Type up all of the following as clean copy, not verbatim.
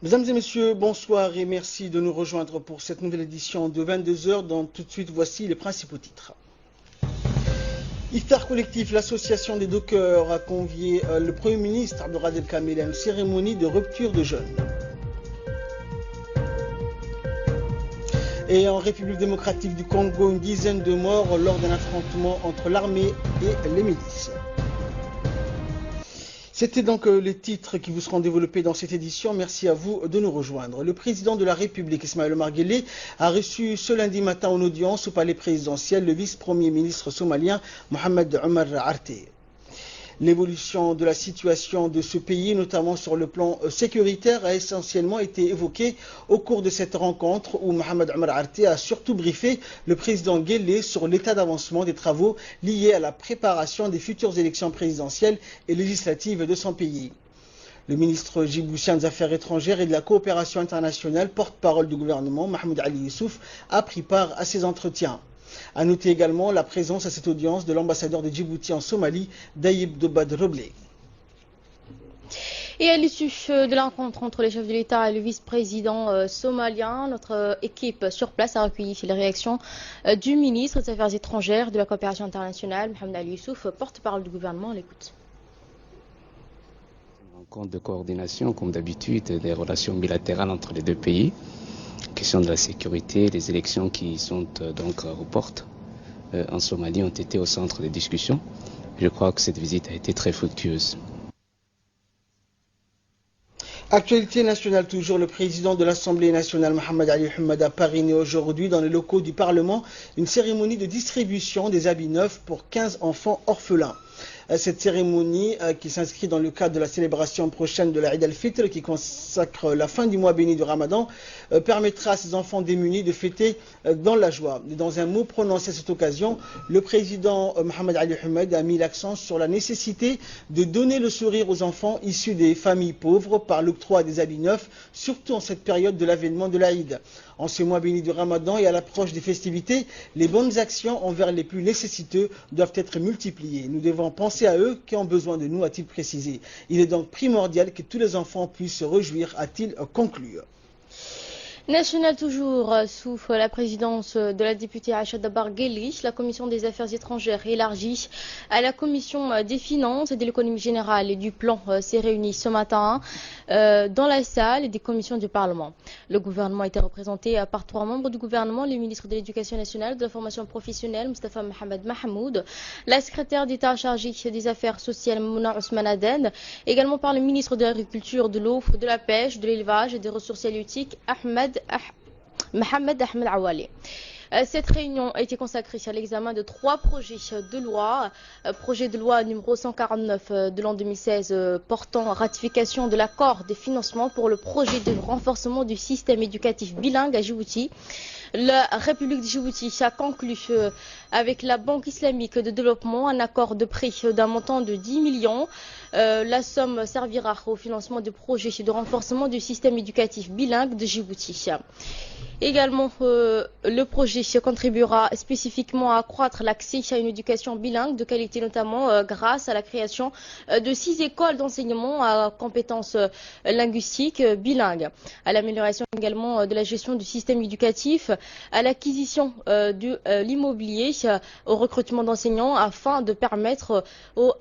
Mesdames et messieurs, bonsoir et merci de nous rejoindre pour cette nouvelle édition de 22 heures. Donc tout de suite, voici les principaux titres. Iftar Collectif, l'association des dockers, a convié le Premier ministre Abdelkader Kamel à une cérémonie de rupture de jeûne. Et en République démocratique du Congo, une dizaine de morts lors d'un affrontement entre l'armée et les milices. C'était donc les titres qui vous seront développés dans cette édition. Merci à vous de nous rejoindre. Le président de la République, Ismaël Omar Guelleh, a reçu ce lundi matin en audience au palais présidentiel le vice-premier ministre somalien Mohamed Omar Arte. L'évolution de la situation de ce pays, notamment sur le plan sécuritaire, a essentiellement été évoquée au cours de cette rencontre où Mohamed Omar Arte a surtout briefé le président Guelleh sur l'état d'avancement des travaux liés à la préparation des futures élections présidentielles et législatives de son pays. Le ministre djiboutien des Affaires étrangères et de la coopération internationale, porte-parole du gouvernement, Mahmoud Ali Youssouf, a pris part à ces entretiens. A noter également la présence à cette audience de l'ambassadeur de Djibouti en Somalie, Daïb Dobad Roblé. Et à l'issue de la rencontre entre les chefs de l'État et le vice-président somalien, notre équipe sur place a recueilli les réactions du ministre des Affaires étrangères de la coopération internationale, Mohamed Ali Youssouf, porte-parole du gouvernement. On l'écoute. Une rencontre de coordination, comme d'habitude, des relations bilatérales entre les deux pays. Question de la sécurité, les élections qui sont donc aux portes en Somalie ont été au centre des discussions. Je crois que cette visite a été très fructueuse. Actualité nationale toujours, le président de l'Assemblée nationale, Mohamed Ali Hamad, a parrainé aujourd'hui dans les locaux du Parlement une cérémonie de distribution des habits neufs pour 15 enfants orphelins. Cette cérémonie qui s'inscrit dans le cadre de la célébration prochaine de la Eid al-Fitr qui consacre la fin du mois béni du Ramadan permettra à ces enfants démunis de fêter dans la joie. Et dans un mot prononcé à cette occasion, le président Mohamed Ali Hamad a mis l'accent sur la nécessité de donner le sourire aux enfants issus des familles pauvres par l'octroi des habits neufs, surtout en cette période de l'avènement de la Eid. En ce mois béni du Ramadan et à l'approche des festivités, les bonnes actions envers les plus nécessiteux doivent être multipliées. Nous devons penser à eux qui ont besoin de nous, a-t-il précisé. Il est donc primordial que tous les enfants puissent se réjouir, a-t-il conclu. National toujours, sous la présidence de la députée Aïcha Dabar Guelleh, la commission des affaires étrangères élargie à la commission des finances et de l'économie générale et du plan s'est réunie ce matin dans la salle des commissions du Parlement. Le gouvernement était représenté par 3 membres du gouvernement, le ministre de l'Éducation nationale, de la formation professionnelle, Mustafa Mohamed Mahmoud, la secrétaire d'État chargée des affaires sociales, Mouna Ousmane Aden, également par le ministre de l'Agriculture, de l'eau, de la pêche, de l'élevage et des ressources halieutiques, Mohamed Ahmed Awali. Cette réunion a été consacrée à l'examen de 3 projets de loi. Projet de loi numéro 149 de l'an 2016 portant ratification de l'accord de financement pour le projet de renforcement du système éducatif bilingue à Djibouti. La République de Djibouti a conclu avec la Banque islamique de développement un accord de prêt d'un montant de 10 millions. La somme servira au financement du projet de renforcement du système éducatif bilingue de Djibouti. Également, le projet contribuera spécifiquement à accroître l'accès à une éducation bilingue de qualité, notamment grâce à la création de 6 écoles d'enseignement à compétences linguistiques bilingues, à l'amélioration également de la gestion du système éducatif, à l'acquisition de l'immobilier, au recrutement d'enseignants afin de permettre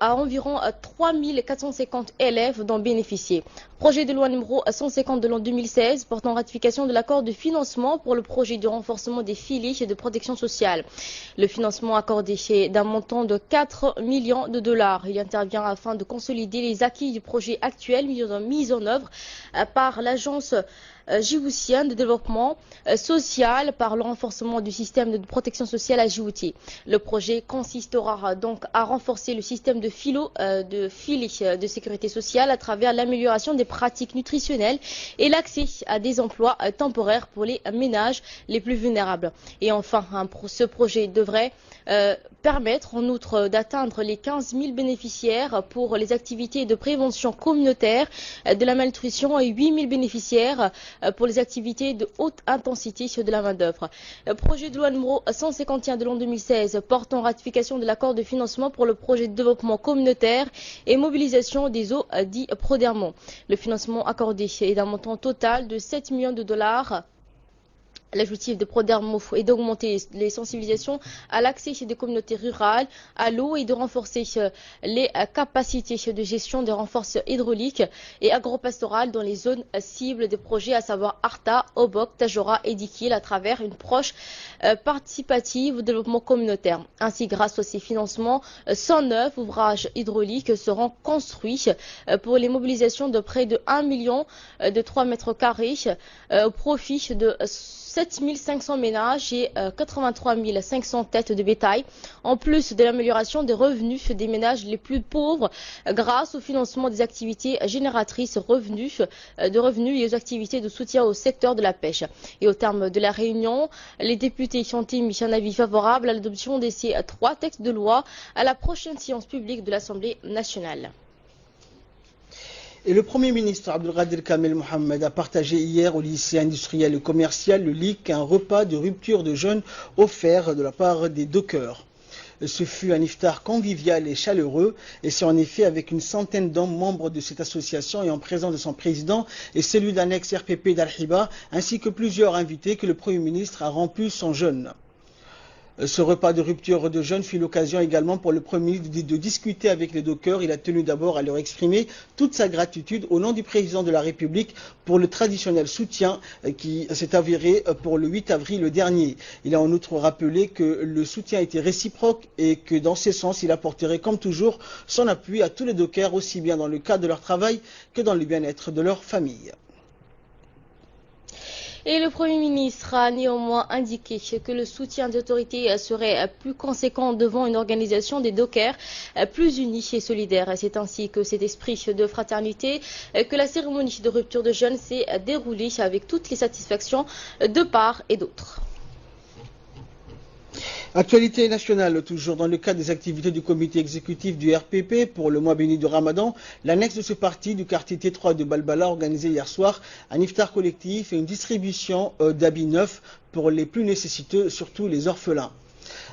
à environ 3450 élèves d'en bénéficier. Projet de loi numéro 150 de l'an 2016 portant ratification de l'accord de financement pour le projet de renforcement des filets de protection sociale. Le financement accordé est d'un montant de 4 millions de dollars. Il intervient afin de consolider les acquis du projet actuel mis en œuvre par l'agence djiboutienne de développement social par le renforcement du système de protection sociale à Djibouti. Le projet consistera donc à renforcer le système de filets de sécurité sociale à travers l'amélioration des pratiques nutritionnelles et l'accès à des emplois temporaires pour les ménages les plus vulnérables. Et enfin, ce projet devrait permettre en outre d'atteindre les 15 000 bénéficiaires pour les activités de prévention communautaire de la malnutrition et 8 000 bénéficiaires pour les activités de haute intensité de la main-d'œuvre. Projet de loi numéro 151 de l'an 2016 portant ratification de l'accord de financement pour le projet de développement communautaire et mobilisation des eaux dit Prodermont. Le financement accordé est d'un montant total de 7 millions de dollars. L'objectif de Prodermont est d'augmenter les sensibilisations à l'accès des communautés rurales à l'eau et de renforcer les capacités de gestion des renforts hydrauliques et agropastorales dans les zones cibles des projets, à savoir Arta, Obok, Tajora et Dikil, à travers une approche participative au développement communautaire. Ainsi, grâce à ces financements, 109 ouvrages hydrauliques seront construits pour les mobilisations de près de 1 million de 3 mètres carrés au profit de 7 500 ménages et 83 500 têtes de bétail, en plus de l'amélioration des revenus des ménages les plus pauvres grâce au financement des activités génératrices de revenus et aux activités de soutien au secteur de la pêche. Et au terme de la réunion, les députés ont émis un avis favorable à l'adoption de ces 3 textes de loi à la prochaine séance publique de l'Assemblée nationale. Et le Premier ministre Abdelkader Kamel Mohamed a partagé hier au lycée industriel et commercial le LIC un repas de rupture de jeûne offert de la part des dockers. Ce fut un iftar convivial et chaleureux, et c'est en effet avec une centaine d'hommes membres de cette association et en présence de son président et celui d'un ex-RPP d'Al-Hiba, ainsi que plusieurs invités, que le Premier ministre a rompu son jeûne. Ce repas de rupture de jeûne fut l'occasion également pour le Premier ministre de discuter avec les dockers. Il a tenu d'abord à leur exprimer toute sa gratitude au nom du président de la République pour le traditionnel soutien qui s'est avéré pour le 8 avril dernier. Il a en outre rappelé que le soutien était réciproque et que dans ce sens, il apporterait comme toujours son appui à tous les dockers, aussi bien dans le cadre de leur travail que dans le bien-être de leur famille. Et le Premier ministre a néanmoins indiqué que le soutien des autorités serait plus conséquent devant une organisation des dockers plus unie et solidaire. C'est ainsi que cet esprit de fraternité que la cérémonie de rupture de jeûne s'est déroulée avec toutes les satisfactions de part et d'autre. Actualité nationale, toujours dans le cadre des activités du comité exécutif du RPP pour le mois béni de Ramadan, l'annexe de ce parti du quartier T3 de Balbala a organisé hier soir un iftar collectif et une distribution d'habits neufs pour les plus nécessiteux, surtout les orphelins.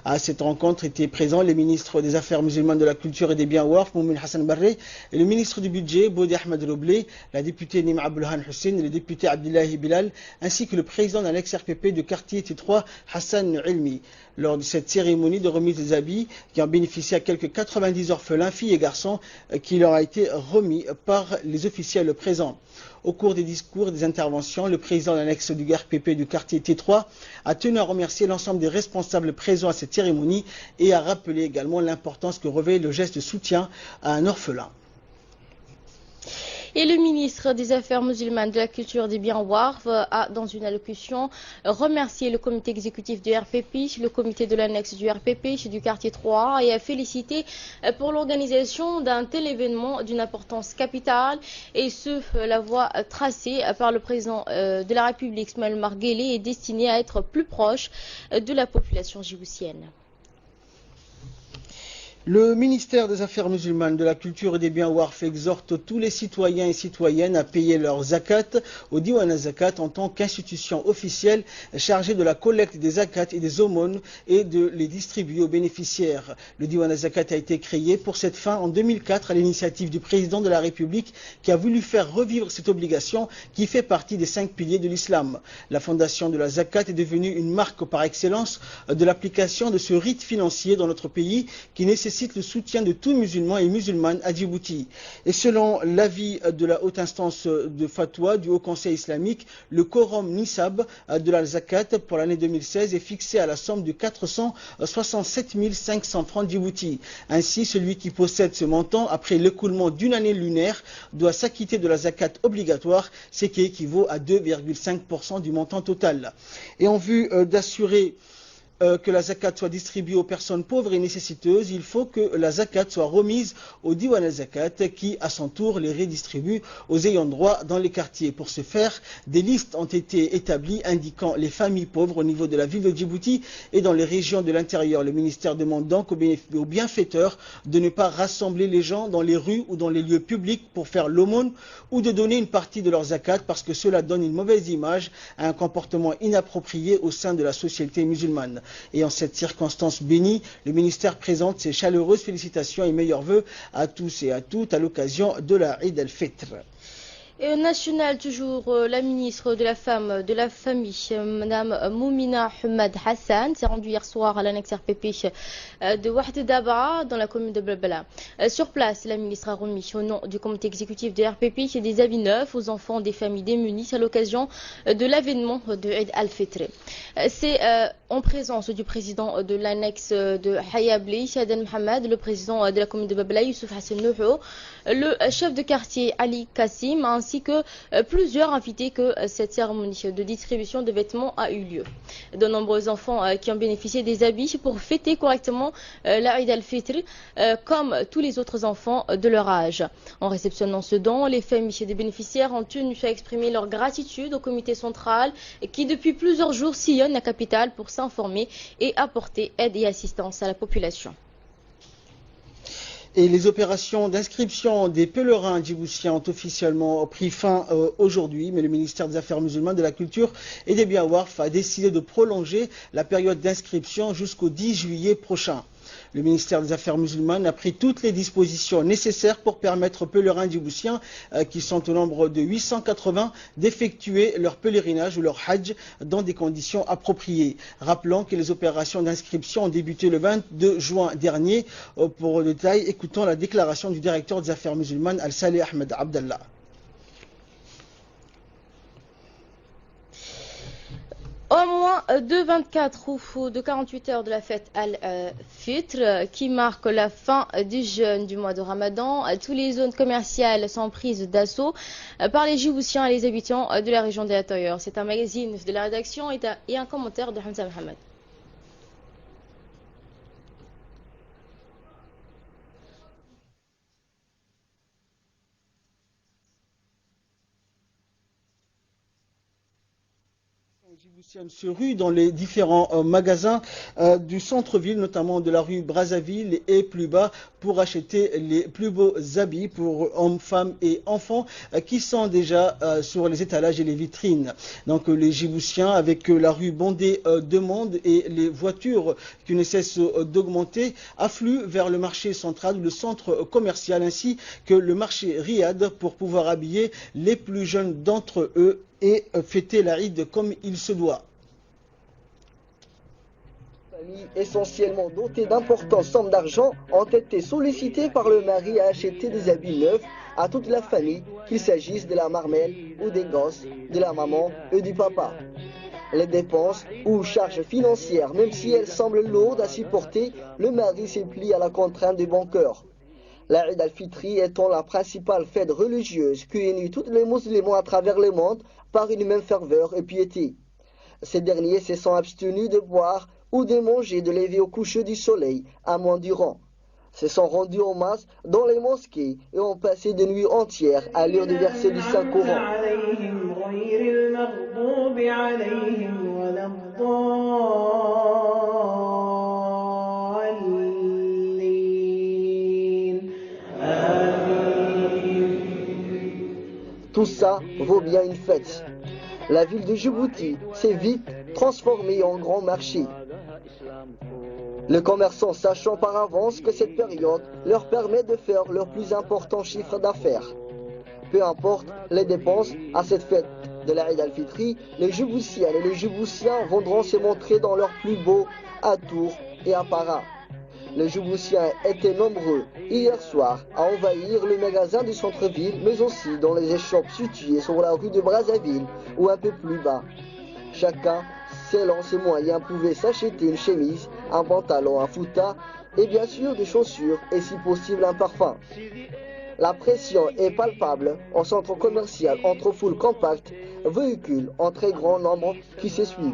À cette rencontre étaient présents les ministres des Affaires musulmanes, de la Culture et des Biens Waqf, Moumin Hassan Barre, et le ministre du Budget, Bodi Ahmed Roblé, la députée Nima Abulhan Hussein et le député Abdullahi Bilal, ainsi que le président d'un ex-RPP de quartier T3, Hassan Ilmi. Lors de cette cérémonie de remise des habits, qui en bénéficie à quelques 90 orphelins, filles et garçons, qui leur a été remis par les officiels présents. Au cours des discours et des interventions, le président de l'annexe du RPP du quartier T3 a tenu à remercier l'ensemble des responsables présents à cette cérémonie et a rappelé également l'importance que revêt le geste de soutien à un orphelin. Et le ministre des Affaires musulmanes, de la Culture et des Biens Waqf a, dans une allocution, remercié le comité exécutif du RPP, le comité de l'annexe du RPP du quartier 3 et a félicité pour l'organisation d'un tel événement d'une importance capitale, et la voie tracée par le président de la République, Ismaël Omar Guelleh, est destinée à être plus proche de la population djiboutienne. Le ministère des Affaires musulmanes, de la Culture et des Biens Waqf exhorte tous les citoyens et citoyennes à payer leur zakat au Diwan Zakat en tant qu'institution officielle chargée de la collecte des zakats et des aumônes et de les distribuer aux bénéficiaires. Le Diwan Zakat a été créé pour cette fin en 2004 à l'initiative du président de la République qui a voulu faire revivre cette obligation qui fait partie des 5 piliers de l'islam. La fondation de la zakat est devenue une marque par excellence de l'application de ce rite financier dans notre pays qui nécessite le soutien de tous musulmans et musulmanes à Djibouti. Et selon l'avis de la haute instance de fatwa du Haut Conseil islamique, le quorum nisab de la zakat pour l'année 2016 est fixé à la somme de 467 500 francs Djibouti. Ainsi, celui qui possède ce montant après l'écoulement d'une année lunaire doit s'acquitter de la zakat obligatoire, ce qui équivaut à 2,5% du montant total. Et en vue d'assurer que la zakat soit distribuée aux personnes pauvres et nécessiteuses, il faut que la zakat soit remise au Diwan al-Zakat qui, à son tour, les redistribue aux ayants droit dans les quartiers. Pour ce faire, des listes ont été établies indiquant les familles pauvres au niveau de la ville de Djibouti et dans les régions de l'intérieur. Le ministère demande donc aux bienfaiteurs de ne pas rassembler les gens dans les rues ou dans les lieux publics pour faire l'aumône ou de donner une partie de leur zakat parce que cela donne une mauvaise image à un comportement inapproprié au sein de la société musulmane. Et en cette circonstance bénie, le ministère présente ses chaleureuses félicitations et meilleurs vœux à tous et à toutes à l'occasion de la Eid al-Fitr. Et au national, toujours, la ministre de la Femme, de la Famille, Mme Moumina Hamad Hassan, s'est rendue hier soir à l'annexe RPP de Wahd Daba, dans la commune de Blabla. Sur place, la ministre a remis au nom du comité exécutif de RPP des habits neufs aux enfants des familles démunies à l'occasion de l'avènement de Eid al-Fitr. C'est en présence du président de l'annexe de Hayabli, Shaden Mohamed, le président de la commune de Blabla, Youssouf Hassan Nouhou, le chef de quartier Ali Kassim, ainsi que plusieurs invités que cette cérémonie de distribution de vêtements a eu lieu. De nombreux enfants qui ont bénéficié des habits pour fêter correctement la Eid al-Fitr comme tous les autres enfants de leur âge. En réceptionnant ce don, les familles des bénéficiaires ont tenu à exprimer leur gratitude au comité central qui depuis plusieurs jours sillonne la capitale pour s'informer et apporter aide et assistance à la population. Et les opérations d'inscription des pèlerins djiboutiens ont officiellement pris fin aujourd'hui, mais le ministère des Affaires musulmanes, de la Culture et des Biens Warf a décidé de prolonger la période d'inscription jusqu'au 10 juillet prochain. Le ministère des Affaires musulmanes a pris toutes les dispositions nécessaires pour permettre aux pèlerins djiboutiens, qui sont au nombre de 880, d'effectuer leur pèlerinage ou leur hajj dans des conditions appropriées. Rappelons que les opérations d'inscription ont débuté le 22 juin dernier. Pour le détail, écoutons la déclaration du directeur des Affaires musulmanes, Al-Saleh Ahmed Abdallah. Au moins de 24 ou de 48 heures de la fête Al-Fitr qui marque la fin du jeûne du mois de Ramadan, toutes les zones commerciales sont prises d'assaut par les Djiboutiens et les habitants de la région des Atoyeurs. C'est un magazine de la rédaction et un commentaire de Hamza Mohamed. Djiboutiennes se ruent dans les différents magasins du centre-ville, notamment de la rue Brazzaville et plus bas, pour acheter les plus beaux habits pour hommes, femmes et enfants qui sont déjà sur les étalages et les vitrines. Donc les Djiboutiens, avec la rue bondée de monde et les voitures qui ne cessent d'augmenter, affluent vers le marché central ou le centre commercial ainsi que le marché Riyad pour pouvoir habiller les plus jeunes d'entre eux et fêter la Eid comme il se doit. Familles essentiellement dotées d'importantes sommes d'argent ont été sollicitées par le mari à acheter des habits neufs à toute la famille, qu'il s'agisse de la marmelle ou des gosses, de la maman et du papa. Les dépenses ou charges financières, même si elles semblent lourdes à supporter, le mari s'est plié à la contrainte du bon cœur. La Eid al-Fitri étant la principale fête religieuse qui unit tous les musulmans à travers le monde par une même ferveur et piété. Ces derniers se sont abstenus de boire ou de manger de lever au coucher du soleil un mois durant. Se sont rendus en masse dans les mosquées et ont passé des nuits entières à l'heure du verset du Saint-Coran. Tout ça vaut bien une fête. La ville de Djibouti s'est vite transformée en grand marché. Les commerçants sachant par avance que cette période leur permet de faire leur plus important chiffre d'affaires. Peu importe les dépenses à cette fête de la Eid al-Fitri, les Djiboutiennes et les Djiboutiens viendront se montrer dans leurs plus beaux atours et apparats. Les Djiboutiens étaient nombreux hier soir à envahir le magasin du centre-ville, mais aussi dans les échoppes situées sur la rue de Brazzaville ou un peu plus bas. Chacun, selon ses moyens, pouvait s'acheter une chemise, un pantalon, un fouta et bien sûr des chaussures et si possible un parfum. La pression est palpable en centre commercial entre foules compactes, véhicules en très grand nombre qui se suivent,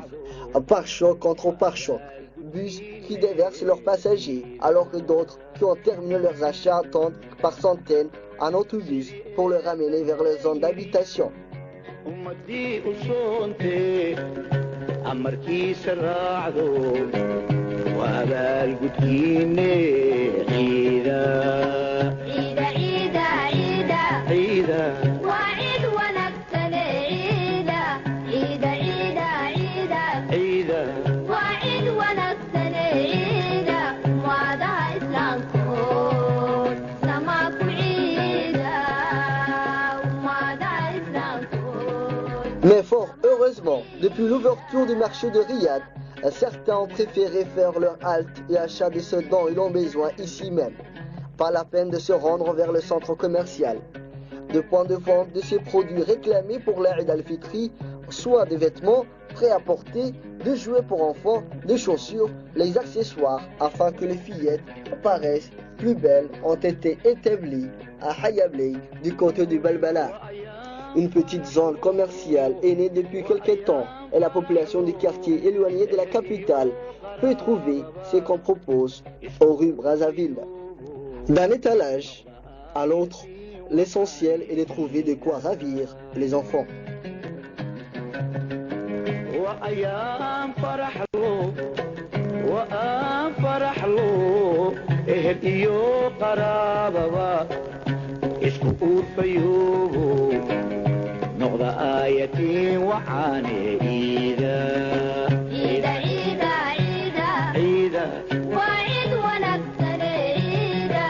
pare-choc contre pare-choc. bus qui déversent leurs passagers, alors que d'autres qui ont terminé leurs achats attendent par centaines un autobus pour le ramener vers leur zone d'habitation. Mais fort heureusement, depuis l'ouverture du marché de Riyad, certains ont préféré faire leur halte et achat de ce dont ils ont besoin ici même. Pas la peine de se rendre vers le centre commercial. De points de vente de ces produits réclamés pour l'Aïd al-Fitri, soit des vêtements prêts à porter, des jouets pour enfants, des chaussures, les accessoires, afin que les fillettes paraissent plus belles, ont été établis à Hayabley, du côté du Balbala. Une petite zone commerciale est née depuis quelques temps et la population du quartier éloigné de la capitale peut trouver ce qu'on propose aux rues Brazzaville. D'un étalage à l'autre, l'essentiel est de trouver de quoi ravir les enfants. نغضى آيتي وعاني عيدا عيدا عيدا عيدا عيدا وعيد ونكسر عيدا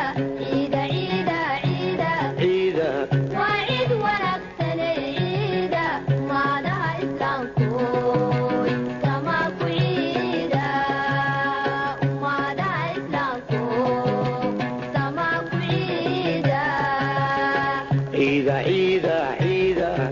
عيدا عيدا عيدا عيدا وعيد ونكسر عيدا ما لها إسلام كوي كما كعيدا وما لها إسلام كوي كما كعيدا عيدا عيدا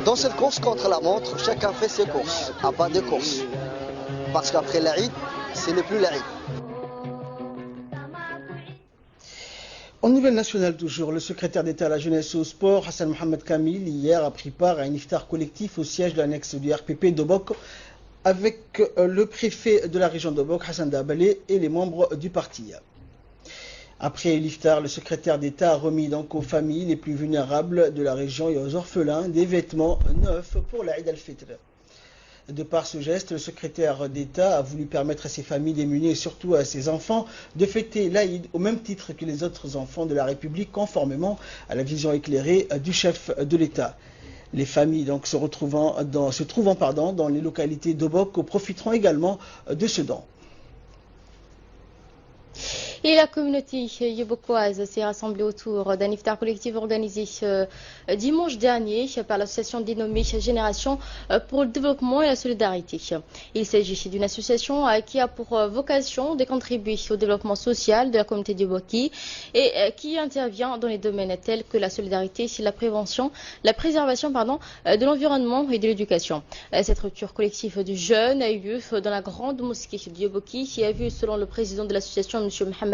Dans cette course contre la montre, chacun fait ses courses, à pas de course. Parce qu'après l'Aïd, ce n'est plus l'Aïd. En nouvelle nationale toujours, le secrétaire d'État à la jeunesse et au sport, Hassan Mohamed Kamil, hier a pris part à un iftar collectif au siège de l'annexe du RPP d'Obok, avec le préfet de la région d'Obok, Hassan Dabalé, et les membres du parti. Après l'iftar, le secrétaire d'État a remis donc aux familles les plus vulnérables de la région et aux orphelins des vêtements neufs pour l'Aïd al-Fitr. De par ce geste, le secrétaire d'État a voulu permettre à ces familles démunies et surtout à ses enfants de fêter l'Aïd au même titre que les autres enfants de la République, conformément à la vision éclairée du chef de l'État. Les familles donc se trouvant dans les localités d'Obok profiteront également de ce don. Et la communauté yobokoise s'est rassemblée autour d'un iftar collectif organisé dimanche dernier par l'association dénommée Génération pour le développement et la solidarité. Il s'agit d'une association qui a pour vocation de contribuer au développement social de la communauté d'Yoboki et qui intervient dans les domaines tels que la solidarité, la prévention, la préservation de l'environnement et de l'éducation. Cette rupture collective du jeune a eu lieu dans la grande mosquée de Yoboki qui a vu, selon le président de l'association, M. Mohamed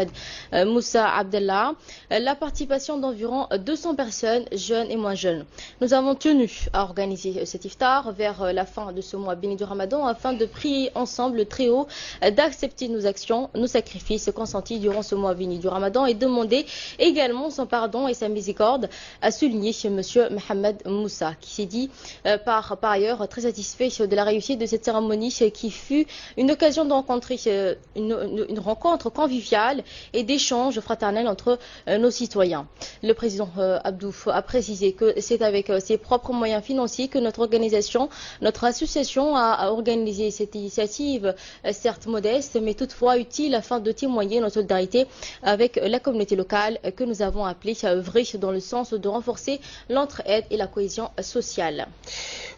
Moussa Abdallah, la participation d'environ 200 personnes, jeunes et moins jeunes. Nous avons tenu à organiser cet iftar vers la fin de ce mois béni du Ramadan afin de prier ensemble le très haut d'accepter nos actions, nos sacrifices consentis durant ce mois béni du Ramadan et demander également son pardon et sa miséricorde, a souligné M. Mohamed Moussa, qui s'est dit par ailleurs très satisfait de la réussite de cette cérémonie qui fut une occasion de rencontrer une rencontre conviviale et d'échanges fraternels entre nos citoyens. Le président Abdou a précisé que c'est avec ses propres moyens financiers que notre organisation, notre association a organisé cette initiative, certes modeste, mais toutefois utile afin de témoigner notre solidarité avec la communauté locale que nous avons appelée à œuvrer dans le sens de renforcer l'entraide et la cohésion sociale.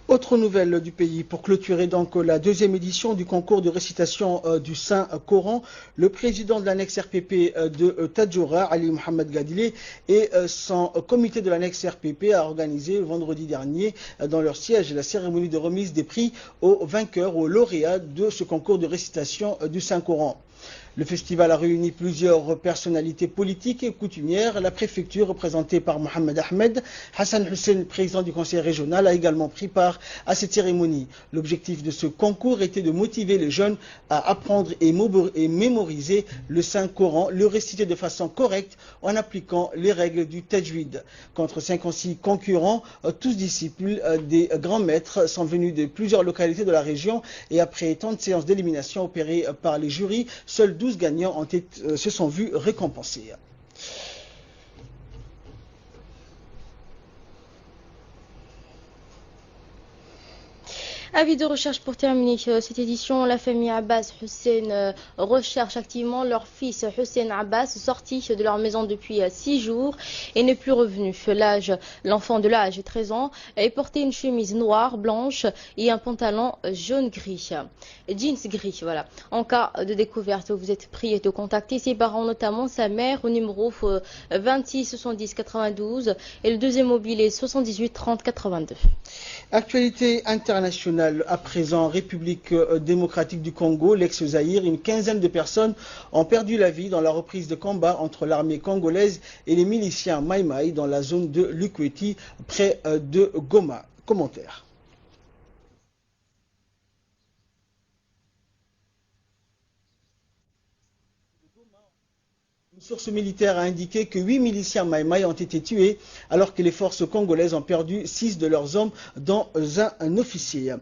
Autre nouvelle du pays, pour clôturer donc la deuxième édition du concours de récitation du Saint-Coran, le président de l'annexe RPP de Tadjoura, Ali Mohamed Gadile, et son comité de l'annexe RPP a organisé vendredi dernier dans leur siège la cérémonie de remise des prix aux vainqueurs, aux lauréats de ce concours de récitation du Saint-Coran. Le festival a réuni plusieurs personnalités politiques et coutumières. La préfecture, représentée par Mohamed Ahmed, Hassan Hussein, président du conseil régional, a également pris part à cette cérémonie. L'objectif de ce concours était de motiver les jeunes à apprendre et mémoriser le Saint-Coran, le réciter de façon correcte en appliquant les règles du tajwid. Contre 56 concurrents, tous disciples des grands maîtres, sont venus de plusieurs localités de la région et après tant de séances d'élimination opérées par les jurys, seuls 12 gagnants se sont vus récompensés. Avis de recherche pour terminer cette édition. La famille Abbas Hussein recherche activement leur fils Hussein Abbas, sorti de leur maison depuis 6 jours et n'est plus revenu. L'enfant de l'âge de 13 ans est porté une chemise noire, blanche et un pantalon jaune-gris. Jeans gris, voilà. En cas de découverte, vous êtes prié de contacter ses parents, notamment sa mère, au numéro 26 70 92 et le deuxième mobile est 78 30 82. Actualité internationale à présent, République démocratique du Congo, l'ex-Zaïre, une quinzaine de personnes ont perdu la vie dans la reprise de combat entre l'armée congolaise et les miliciens Maï-Maï dans la zone de Lukweti, près de Goma. Commentaire. Une source militaire a indiqué que 8 miliciens Maï-Maï ont été tués alors que les forces congolaises ont perdu 6 de leurs hommes, dont un officier.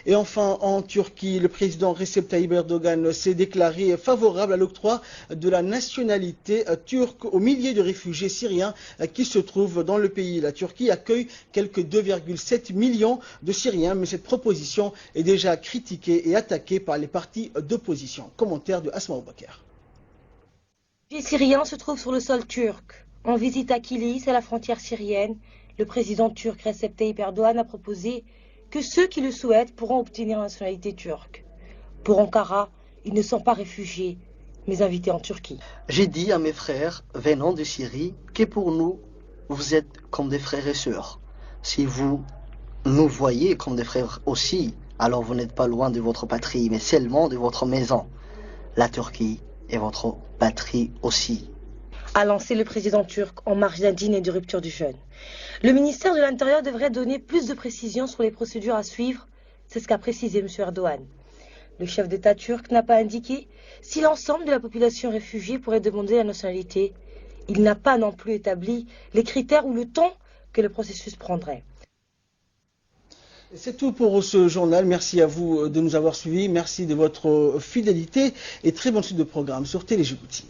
Et enfin, en Turquie, le président Recep Tayyip Erdogan s'est déclaré favorable à l'octroi de la nationalité turque aux milliers de réfugiés syriens qui se trouvent dans le pays. La Turquie accueille quelques 2,7 millions de Syriens, mais cette proposition est déjà critiquée et attaquée par les partis d'opposition. Commentaire de Asma Oubakar. Les Syriens se trouvent sur le sol turc. En visite à Kilis, à la frontière syrienne, le président turc Recep Tayyip Erdogan a proposé que ceux qui le souhaitent pourront obtenir la nationalité turque. Pour Ankara, ils ne sont pas réfugiés, mais invités en Turquie. J'ai dit à mes frères venant de Syrie que pour nous, vous êtes comme des frères et sœurs. Si vous nous voyez comme des frères aussi, alors vous n'êtes pas loin de votre patrie, mais seulement de votre maison. La Turquie est votre patrie aussi. A lancé le président turc en marge d'un dîner de rupture du jeûne. Le ministère de l'Intérieur devrait donner plus de précisions sur les procédures à suivre, c'est ce qu'a précisé M. Erdogan. Le chef d'État turc n'a pas indiqué si l'ensemble de la population réfugiée pourrait demander la nationalité. Il n'a pas non plus établi les critères ou le temps que le processus prendrait. C'est tout pour ce journal. Merci à vous de nous avoir suivis. Merci de votre fidélité et très bonne suite de programme sur Télé Djibouti.